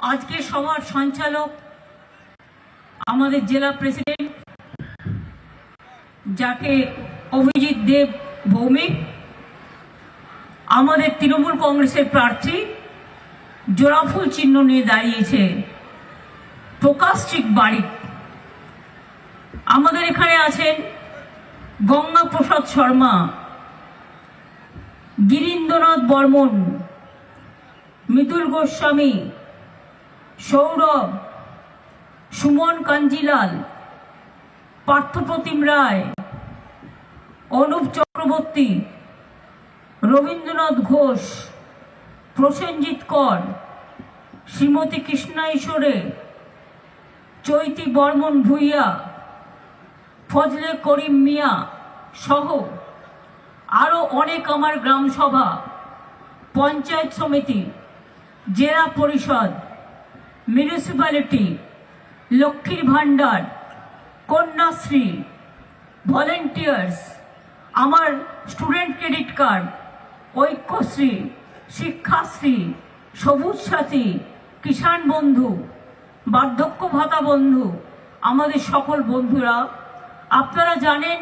আজকে সভার সঞ্চালক আমাদের জেলা প্রেসিডেন্ট, যাকে অভিজিৎ দেব ভৌমিক, আমাদের তৃণমূল কংগ্রেসের প্রার্থী জোড়াফুল চিহ্ন নিয়ে দাঁড়িয়েছে প্রকাশচিক বাড়ি। আমাদের এখানে আছেন গঙ্গা প্রসাদ শর্মা, গিরীন্দ্রনাথ বর্মন, মৃদুল গোস্বামী, সৌরভ, সুমন কাঞ্জিলাল, পার্থপ্রতিম রায়, অনুপ চক্রবর্তী, রবীন্দ্রনাথ ঘোষ, প্রসেনজিৎ কর, শ্রীমতী কৃষ্ণা ঈশ্বরে, চৈতি বর্মন ভূঁইয়া, ফজলে করিম মিয়া সহ আরও অনেক আমার গ্রামসভা, পঞ্চায়েত সমিতি, জেলা পরিষদ, মিউনিসিপ্যালিটি, লক্ষ্মীর ভাণ্ডার, কন্যাশ্রী, ভলেন্টিয়ার্স, আমার student credit card, Aikyashree, Shikshashree, সবুজ সাথী, কিষাণ বন্ধু, বার্ধক্য ভাতা বন্ধু, আমাদের সকল বন্ধুরা, আপনারা জানেন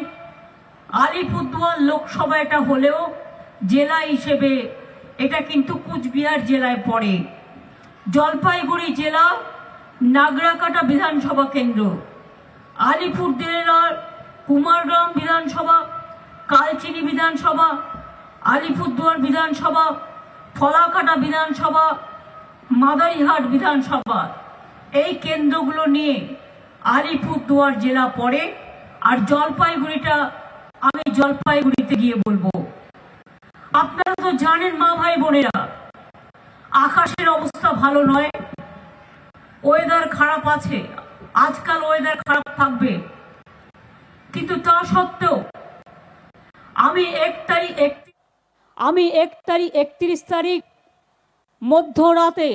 আলিপুরদুয়ার লোকসভা এটা হলেও জেলা হিসেবে এটা কিন্তু কুচবিহার জেলায় পড়ে। জলপাইগুড়ি জেলা নাগরাকাটা বিধানসভা কেন্দ্র, আলিপুর জেলার কুমারগ্রাম বিধানসভা, কালচিনি বিধানসভা, আলিপুরদুয়ার বিধানসভা, ফলাকাটা বিধানসভা, মাদারিহাট বিধানসভা, এই কেন্দ্রগুলো নিয়ে আলিপুরদুয়ার জেলা পড়ে। আর জলপাইগুড়িটা আমি জলপাইগুড়িতে গিয়ে বলবো। আপনারা তো জানেন মা ভাই বোনেরা, আকাশের অবস্থা ভালো নয়, ওয়েদার খারাপ আছে, আজকাল ওয়েদার খারাপ থাকবে, কিন্তু তা সত্ত্বেও আমি 31 তারিখ মধ্যরাতে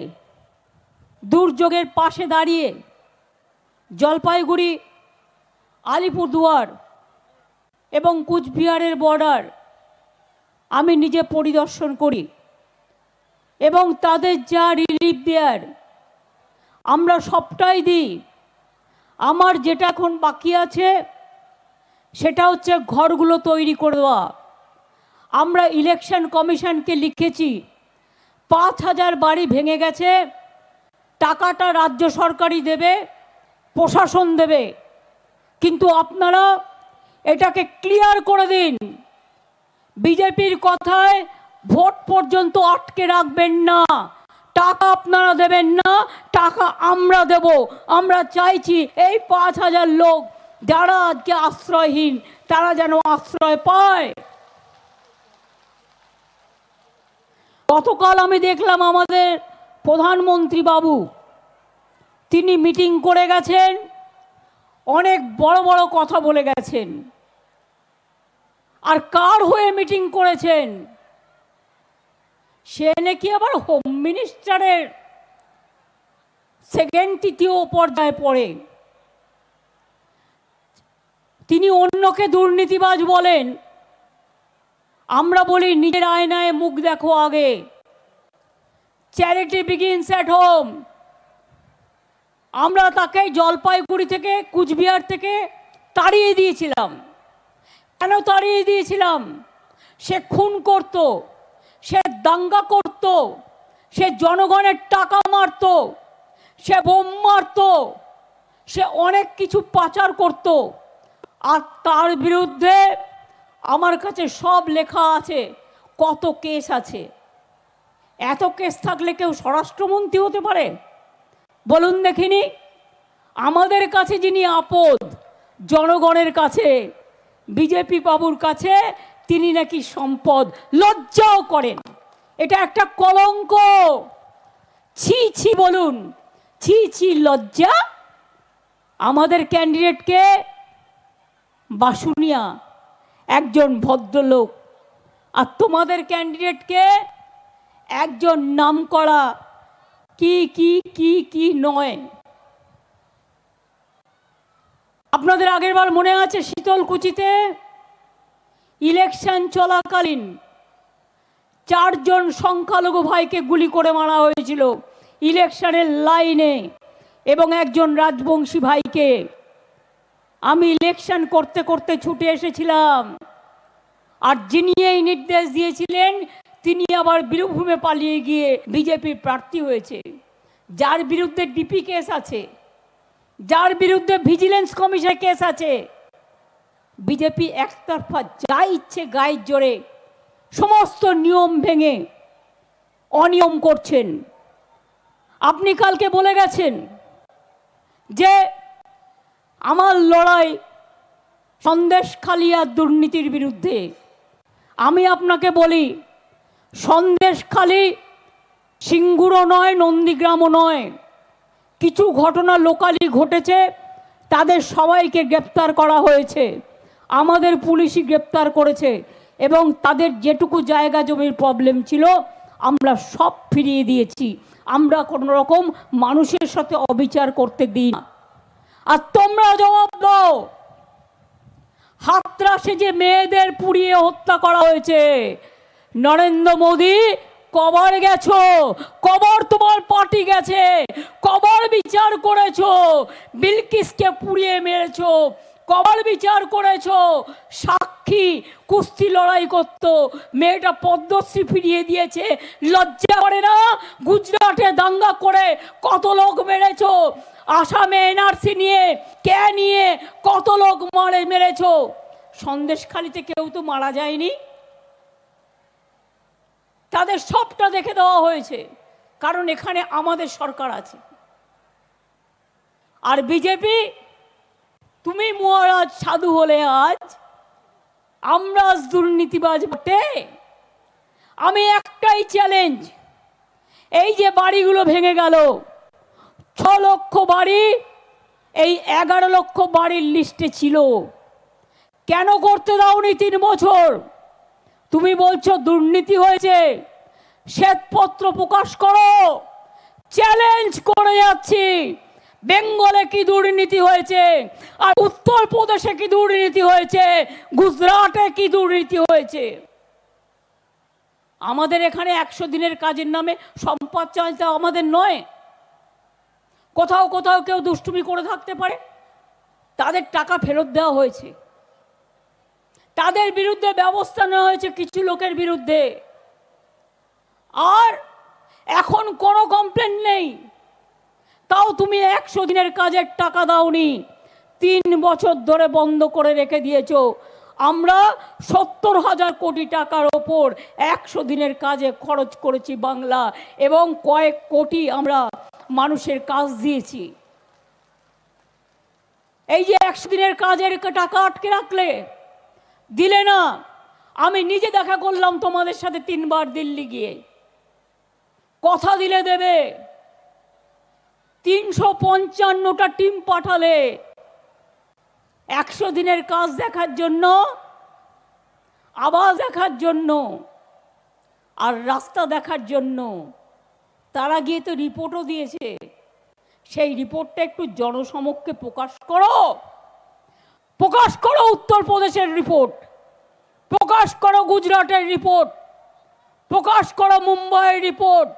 দুর্যোগের পাশে দাঁড়িয়ে জলপাইগুড়ি, আলিপুরদুয়ার এবং কুচবিহারের বর্ডার আমি নিজে পরিদর্শন করি এবং তাদের যা রিলিফ দেয়ার আমরা সবটাই দিই। আমার যেটা এখন বাকি আছে সেটা হচ্ছে ঘরগুলো তৈরি করে দেওয়া। আমরা ইলেকশন কমিশনকে লিখেছি 5,000 বাড়ি ভেঙে গেছে, টাকাটা রাজ্য সরকারই দেবে, প্রশাসন দেবে, কিন্তু আপনারা এটাকে ক্লিয়ার করে দিন। বিজেপির কথায় ভোট পর্যন্ত আটকে রাখবেন না, টাকা আপনারা দেবেন না, টাকা আমরা দেব। আমরা চাইছি এই 5,000 লোক যারা আজকে আশ্রয়হীন তারা যেন আশ্রয় পায়। গতকাল আমি দেখলাম আমাদের প্রধানমন্ত্রী বাবু, তিনি মিটিং করে গেছেন, অনেক বড় বড় কথা বলে গেছেন। আর কার হয়ে মিটিং করেছেন? সে নাকি আবার হোম মিনিস্টারের সেকেন্ড তৃতীয় পর্যায়ে পড়ে। তিনি অন্যকে দুর্নীতিবাজ বলেন, আমরা বলি নিজের আয়নায় মুখ দেখো আগে। Charity begins at home. আমরা তাকে জলপাইগুড়ি থেকে, কুচবিহার থেকে তাড়িয়ে দিয়েছিলাম। কেন তাড়িয়ে দিয়েছিলাম? সে খুন করত, সে দাঙ্গা করত, সে জনগণের টাকা মারত, সে বোম মারত, সে অনেক কিছু পাচার করত। আর তার বিরুদ্ধে আমার কাছে সব লেখা আছে, কত কেস আছে। এত কেস থাকলে কেউ স্বরাষ্ট্রমন্ত্রী হতে পারে? বলুন দেখিনি। আমাদের কাছে যিনি আপদ, জনগণের কাছে, বিজেপি বাবুর কাছে তিনি নাকি সম্পদ। লজ্জাও করেন, এটা একটা কলঙ্ক। ছি ছি বলুন, ছি ছি, লজ্জা। আমাদের ক্যান্ডিডেটকে বাসুনিয়া একজন ভদ্রলোক, আর তোমাদের ক্যান্ডিডেটকে একজন নামকরা কি কি কি কি নয়। আপনাদের আগেরবার মনে আছে শীতলকুচিতে ইলেকশন চলাকালীন 4 জন সংখ্যালঘু ভাইকে গুলি করে মারা হয়েছিল। ইলেকশনের লাইনে এবং একজন রাজবংশী ভাইকে আমি ইলেকশন করতে করতে ছুটে এসেছিলাম। আর যিনি এই নির্দেশ দিয়েছিলেন তিনি আবার বীরভূমে পালিয়ে গিয়ে বিজেপির প্রার্থী হয়েছে, যার বিরুদ্ধে ডিপি কেস আছে, যার বিরুদ্ধে ভিজিলেন্স কমিশনের কেস আছে। বিজেপি একতরফা যা ইচ্ছে গায়ের জোরে সমস্ত নিয়ম ভেঙে অনিয়ম করছেন। আপনি কালকে বলে গেছেন যে আমার লড়াই সন্দেশখালী আর দুর্নীতির বিরুদ্ধে। আমি আপনাকে বলি, সন্দেশখালী সিঙ্গুরও নয়, নন্দীগ্রামও নয়। কিছু ঘটনা লোকালি ঘটেছে, তাদের সবাইকে গ্রেপ্তার করা হয়েছে, আমাদের পুলিশই গ্রেপ্তার করেছে, এবং তাদের যেটুকু জায়গা জমির প্রবলেম ছিল আমরা সব ফিরিয়ে দিয়েছি। আমরা কোনো রকম মানুষের সাথে অবিচার করতে দিই না। আর তোমরা জবাব দাও, হাতরাসে যে মেয়েদের পুড়িয়ে হত্যা করা হয়েছে, নরেন্দ্র মোদী কবর গেছো, কবর তোমার পার্টি গেছে, কবর বিচার করেছো, বিলকিসকে পুড়িয়ে মেরেছো, কবর বিচার করেছো। সাক্ষী কুস্তি লড়াই করতো, মেয়েটা পদ্মশ্রী ফিরিয়ে দিয়েছে, লজ্জা করে না? গুজরাটে দাঙ্গা করে কত লোক মেরেছো, আসামে এনআরসি নিয়ে কে নিয়ে কত লোক মেরেছো। সন্দেশখালীতে কেউ তো মারা যায়নি, তাদের সবটা দেখে দেওয়া হয়েছে, কারণ এখানে আমাদের সরকার আছে। আর বিজেপি, তুমি মহারাজ সাধু হলে আজ আমরা আজ দুর্নীতিবাজ বটে। আমি একটাই চ্যালেঞ্জ, এই যে বাড়িগুলো ভেঙে গেল, 6 লক্ষ বাড়ি এই 11 লক্ষ বাড়ির লিস্টে ছিল, কেন করতে দাওনি 3 বছর? তুমি বলছো দুর্নীতি হয়েছে, শ্বেতপত্র প্রকাশ করো। চ্যালেঞ্জ করে যাচ্ছি, বেঙ্গলে কি দুর্নীতি হয়েছে, আর উত্তরপ্রদেশে কি দুর্নীতি হয়েছে, গুজরাটে কি দুর্নীতি হয়েছে। আমাদের এখানে 100 দিনের কাজের নামে সম্পদ চাইতে আমাদের নয়। কোথাও কোথাও কেউ দুষ্টুমি করে থাকতে পারে, তাদের টাকা ফেরত দেওয়া হয়েছে, তাদের বিরুদ্ধে ব্যবস্থা নেওয়া হয়েছে কিছু লোকের বিরুদ্ধে, আর এখন কোনো কমপ্লেন নেই। তাও তুমি 100 দিনের কাজের টাকা দাওনি, 3 বছর ধরে বন্ধ করে রেখে দিয়েছো। আমরা 70,000 কোটি টাকার ওপর 100 দিনের কাজে খরচ করেছি বাংলা, এবং কয়েক কোটি আমরা মানুষের কাজ দিয়েছি। এই যে 100 দিনের কাজের টাকা আটকে রাখলে, দিলে না। আমি নিজে দেখা করলাম তোমাদের সাথে 3 বার দিল্লি গিয়ে, কথা দিলে দেবে। 355টা টিম পাঠালে 100 দিনের কাজ দেখার জন্য, আবাস দেখার জন্য, আর রাস্তা দেখার জন্য। তারা গিয়ে তো রিপোর্টও দিয়েছে, সেই রিপোর্টটা একটু জনসমক্ষে প্রকাশ করো। প্রকাশ করো উত্তরপ্রদেশের রিপোর্ট, প্রকাশ করো গুজরাটের রিপোর্ট, প্রকাশ করো মুম্বাইয়ের রিপোর্ট,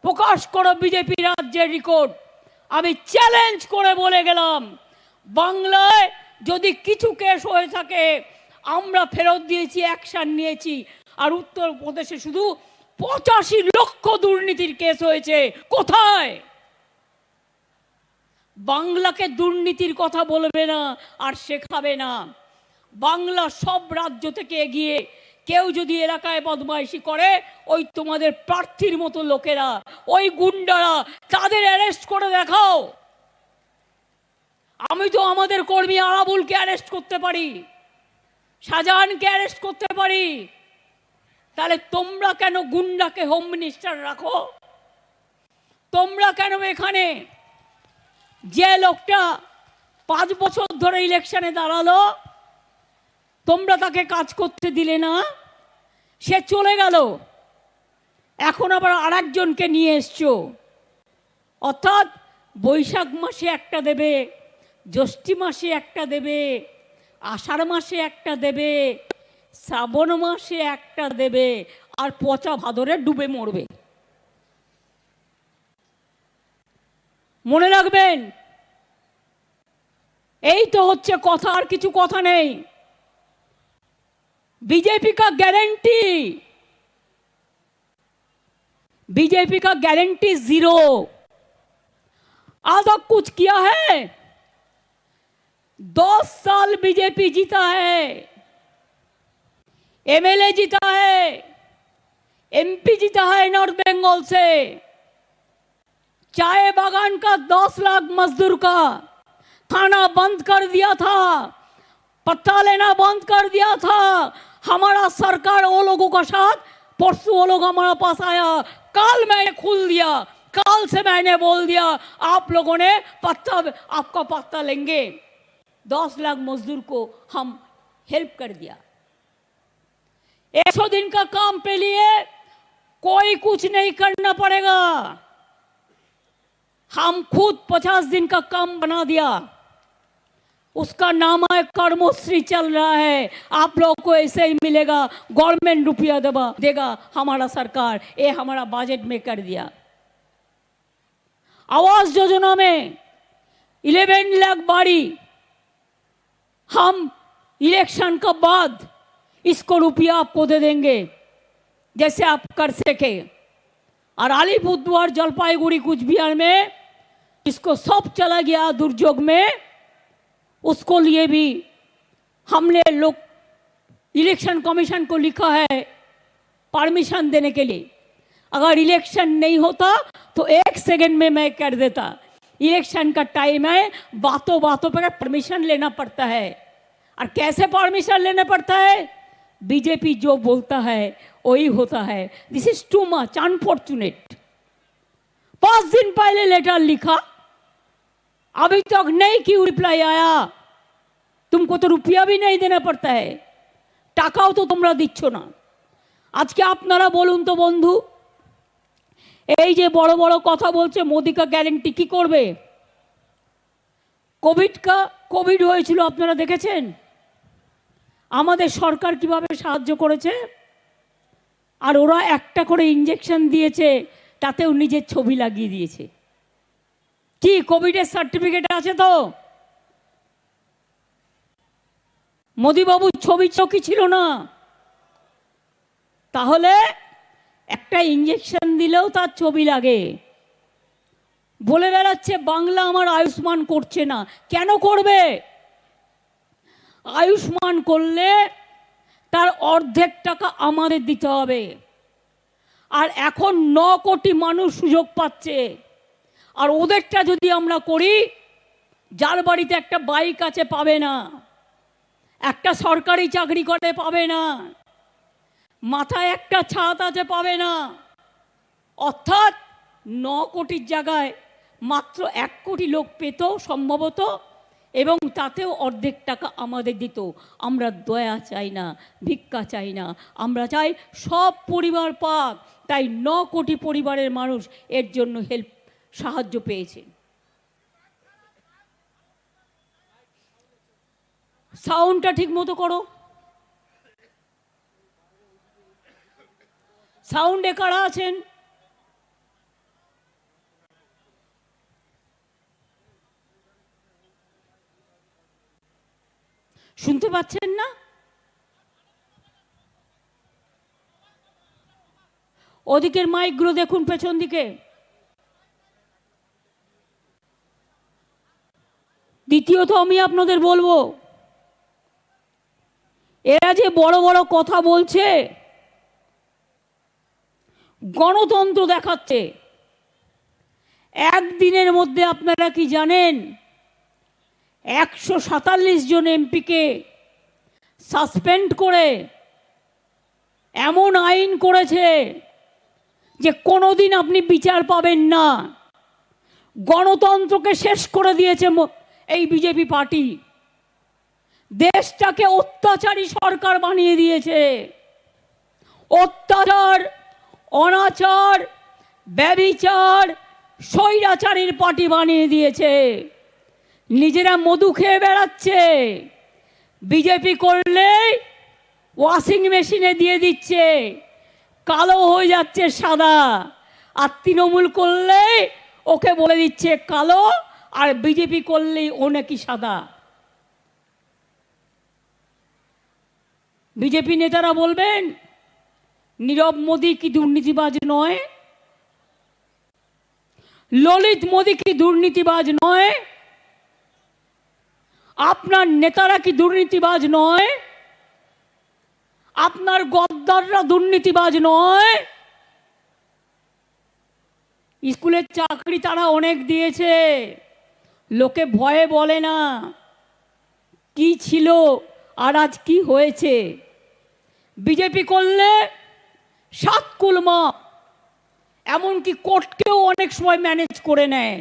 প্রকাশ করো বিজেপি রাজ্যের রিপোর্ট। আমি চ্যালেঞ্জ করে বলে গেলাম, বাংলায় যদি কিছু কেস হয়ে থাকে আমরা ফেরত দিয়েছি, অ্যাকশন নিয়েছি, আর উত্তরপ্রদেশে শুধু 85 লক্ষ দুর্নীতির কেস হয়েছে। কোথায়? বাংলাকে দুর্নীতির কথা বলবে না আর শেখাবে না। বাংলা সব রাজ্য থেকে এগিয়ে। কেউ যদি এলাকায় বদমাইশি করে, ওই তোমাদের প্রার্থীর মতো লোকেরা, ওই গুন্ডারা, তাদের অ্যারেস্ট করে দেখাও। আমি তো আমাদের কর্মী আরাবুলকে অ্যারেস্ট করতে পারি, শাহজাহানকে অ্যারেস্ট করতে পারি, তাহলে তোমরা কেন গুন্ডাকে হোম মিনিস্টার রাখো? তোমরা কেন এখানে যে লোকটা 5 বছর ধরে ইলেকশনে দাঁড়ালো, তোমরা তাকে কাজ করতে দিলে না? সে চলে গেল, এখন আবার আরেকজনকে নিয়ে এসছো। অর্থাৎ বৈশাখ মাসে একটা দেবে, জ্যৈষ্ঠ মাসে একটা দেবে, আষাঢ় মাসে একটা দেবে, শ্রাবণ মাসে একটা দেবে, আর পচা ভাদরে ডুবে মরবে। মনে রাখবেন, এই তো হচ্ছে কথা, আর কিছু কথা নেই। बीजेपी का गारंटी, बीजेपी का गारंटी जीरो। आज तक कुछ किया है? 10 साल बीजेपी जीता है, एमएलए जीता है, एमपी जीता है नॉर्थ बंगाल से। चाय बागान का 10 लाख मजदूर का खाना बंद कर दिया था, पत्ता लेना बंद कर दिया था। हमारा सरकार वो लोगों का साथ, परसों वो लोग हमारा पास आया, कल मैंने खोल दिया, कल से मैंने बोल दिया आप लोगों ने पत्ता, आपका पत्ता लेंगे। 10 लाख मजदूर को हम हेल्प कर दिया। 100 दिन का काम पे लिए कोई कुछ नहीं करना पड़ेगा, हम खुद 50 दिन का काम बना दिया। उसका नाम है कर्मश्री, चल रहा है। आप लोग को ऐसे ही मिलेगा, गवर्नमेंट रुपया देगा हमारा सरकार, ये हमारा बजट में कर दिया। आवास योजना में 11 लाख बाड़ी हम इलेक्शन के बाद इसको रुपया आपको दे देंगे, जैसे आप कर सके। और अलीपुरद्वार, जलपाईगुड़ी, कुछ बिहार में इसको सब चला गया दुर्योग में, उसको लिए भी हमने लोग इलेक्शन कमीशन को लिखा है परमिशन देने के लिए। अगर इलेक्शन नहीं होता तो 1 सेकंड में मैं कर देता। इलेक्शन का टाइम है, बातों बातों पर परमिशन लेना पड़ता है। और कैसे परमिशन लेना पड़ता है? बीजेपी जो बोलता है वही होता है। This is too much unfortunate. 5 दिन पहले लेटर लिखा, अभी तक नहीं क्यों रिप्लाई आया? तुमको तो रुपया भी नहीं देना पड़ता है, टाकाओ तो তোমরা দিচ্ছ না। আজকে আপনারা বলুন তো বন্ধু, এই যে বড় বড় কথা বলছে মোদি কা গ্যারান্টি, কি করবে? কোভিড হয়েছিল, আপনারা দেখেছেন আমাদের সরকার কিভাবে সাহায্য করেছে। আর ওরা একটা করে ইনজেকশন দিয়েছে, তাতেও নিজের ছবি লাগিয়ে দিয়েছে। কি কোভিডের সার্টিফিকেট আছে তো? মোদি বাবুর ছবি চোখই ছিল না। তাহলে একটা ইনজেকশন দিলেও তার ছবি লাগে। বলে বেড়াচ্ছে বাংলা আমার আয়ুষ্মান করছে না। কেন করবে? আয়ুষ্মান করলে তার অর্ধেক টাকা আমাদের দিতে হবে। আর এখন 9 কোটি মানুষ সুযোগ পাচ্ছে। আর ওদেরটা যদি আমরা করি, যার বাড়িতে একটা বাইক আছে পাবে না, একটা সরকারি চাকরি করে পাবে না, মাথায় একটা ছাদ আছে পাবে না। অর্থাৎ 9 কোটির জায়গায় মাত্র 1 কোটি লোক পেত সম্ভবত, এবং তাতেও অর্ধেক টাকা আমাদের দিত। আমরা দয়া চাই না, ভিক্ষা চাই না, আমরা চাই সব পরিবার পাক। তাই 9 কোটি পরিবারের মানুষ এর জন্য সাহায্য পেয়েছে। সাউন্ডটা ঠিক মতো করো। সাউন্ডে কারা আছেন? শুনতে পাচ্ছেন না? ওদিকের মাইকগুলো দেখুন, পেছন দিকে। দ্বিতীয়ত আমি আপনাদের বলবো, এরা যে বড় বড় কথা বলছে, গণতন্ত্র দেখাচ্ছে, একদিনের মধ্যে আপনারা কি জানেন 147 জন এমপিকে সাসপেন্ড করে এমন আইন করেছে যে কোনোদিন আপনি বিচার পাবেন না। গণতন্ত্রকে শেষ করে দিয়েছে এই বিজেপি পার্টি। দেশটাকে অত্যাচারী সরকার বানিয়ে দিয়েছে। অত্যাচার, অনাচার, ব্যভিচার, স্বৈরাচারীর পার্টি বানিয়ে দিয়েছে। নিজেরা মধু খেয়ে বেড়াচ্ছে। বিজেপি করলে ওয়াশিং মেশিনে দিয়ে দিচ্ছে, কালো হয়ে যাচ্ছে সাদা। আর তৃণমূল করলে ওকে বলে দিচ্ছে কালো, আর বিজেপি করলেই ও নাকি সাদা। বিজেপি নেতারা বলবেন নীরব মোদী কি দুর্নীতিবাজ নয়? ললিত মোদী কি দুর্নীতিবাজ নয়? আপনার নেতারা কি দুর্নীতিবাজ নয়? আপনার গদ্দাররা দুর্নীতিবাজ নয়? স্কুলের চাকরি তারা অনেক দিয়েছে, লোকে ভয়ে বলে না কি ছিল আর আজ কি হয়েছে। বিজেপি করলে 7 কুলমা, এমনকি কোর্টকেও অনেক সময় ম্যানেজ করে নেয়।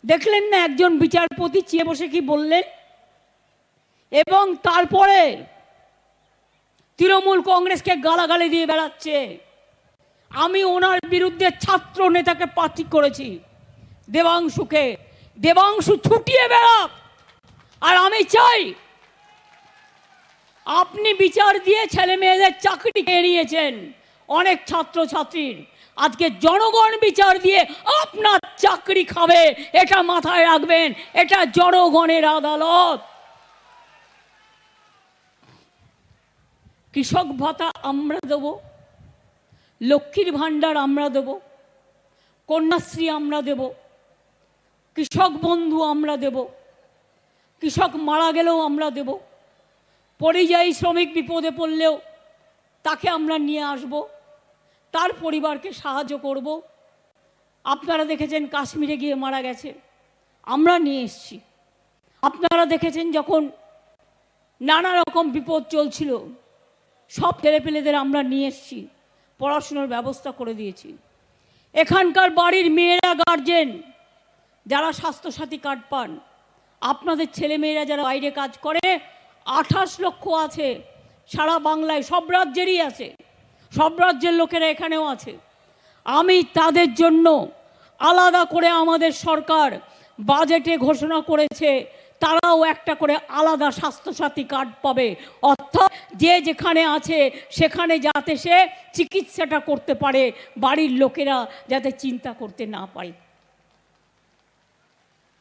দেখলেন না একজন বিচারপতি চেয়ে বসে কি বললেন? এবং তারপরে তৃণমূল কংগ্রেসকে গালাগালি দিয়ে বেড়াচ্ছে। আমি ওনার বিরুদ্ধে ছাত্র নেতাকে প্রার্থী করেছি, দেবাংশুকে। দেবাংশু ছুটিয়ে বেড়াক, আর আমি চাই আপনি বিচার দিয়ে ছেলে মেয়েদের চাকরি খেয়ে নিয়েছেন অনেক ছাত্র ছাত্রীর, আজকে জনগণ বিচার দিয়ে আপনার চাকরি খাবে, এটা মাথায় রাখবেন। এটা জনগণের আদালত। কৃষক ভাতা আমরা দেব, লক্ষ্মীর ভাণ্ডার আমরা দেব, কন্যাশ্রী আমরা দেব, কৃষক বন্ধু আমরা দেব, কৃষক মারা গেলেও আমরা দেব, পরিযায়ী শ্রমিক বিপদে পড়লেও তাকে আমরা নিয়ে আসব, তার পরিবারকে সাহায্য করব। আপনারা দেখেছেন কাশ্মীরে গিয়ে মারা গেছে, আমরা নিয়ে এসেছি। আপনারা দেখেছেন যখন নানা রকম বিপদ চলছিল, সব ছেলেপেলেদের আমরা নিয়ে এসেছি, পড়াশোনার ব্যবস্থা করে দিয়েছি। এখানকার বাড়ির মেয়েরা গার্জেন যারা স্বাস্থ্যসাথী কার্ড পান, আপনাদের ছেলেমেয়েরা যারা বাইরে কাজ করে 28 লক্ষ আছে সারা বাংলায়, সব রাজ্যেরই আছে, সব রাজ্যের লোকেরা এখানেও আছে। আমি তাদের জন্য আলাদা করে আমাদের সরকার বাজেটে ঘোষণা করেছে তারাও একটা করে আলাদা স্বাস্থ্যসাথী কার্ড পাবে। অর্থাৎ যে যেখানে আছে সেখানে যাতে সে চিকিৎসাটা করতে পারে, বাড়ির লোকেরা যাতে চিন্তা করতে না পারে।